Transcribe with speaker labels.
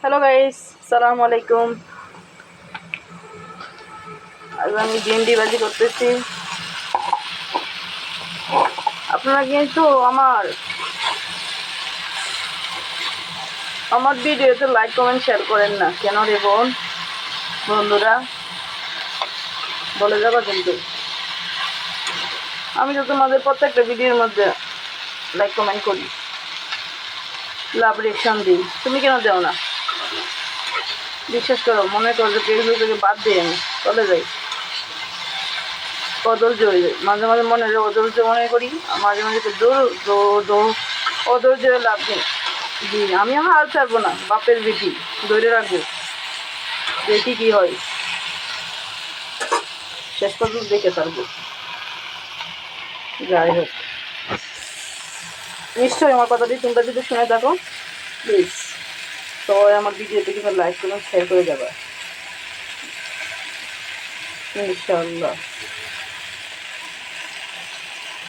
Speaker 1: Hello guys, সালাম আলাইকুম। আজ আমি ভেন্ডি ভাজি করতেছি। আপনারা কিন্তু আমার আমার ভিডিওতে লাইক কমেন্ট শেয়ার করেন না কেন রে বোন? বন্ধুরা বলে যাবো কিন্তু আমি তো তোমাদের প্রত্যেকটা ভিডিওর মধ্যে লাইক কমেন্ট করি, লাভ রিয়েকশন দিই, তুমি কেন দেও না? বিশ্বাস করো, মনে করো যে ফেসবুক থেকে বাদ দিয়ে আমি চলে যাই, অধৈর্য হয়ে যায়। মাঝে মাঝে মনে হয় অধৈর্য মনে করি, আর মাঝে মাঝে অধৈর্য লাভ নেই। জি, আমি হাল ছাড়বো না, বাপের বেটি ধরে রাখবো, দেখি কি হয়, শেষ পর্যন্ত দেখে থাকবো। যাই হোক, নিশ্চয়ই আমার কথাটি তোমরা যদি শুনে থাকো, প্লিজ সবাই আমার ভিডিওতে কিন্তু লাইক করুন, শেয়ার করে যাবে ইনশাআল্লাহ।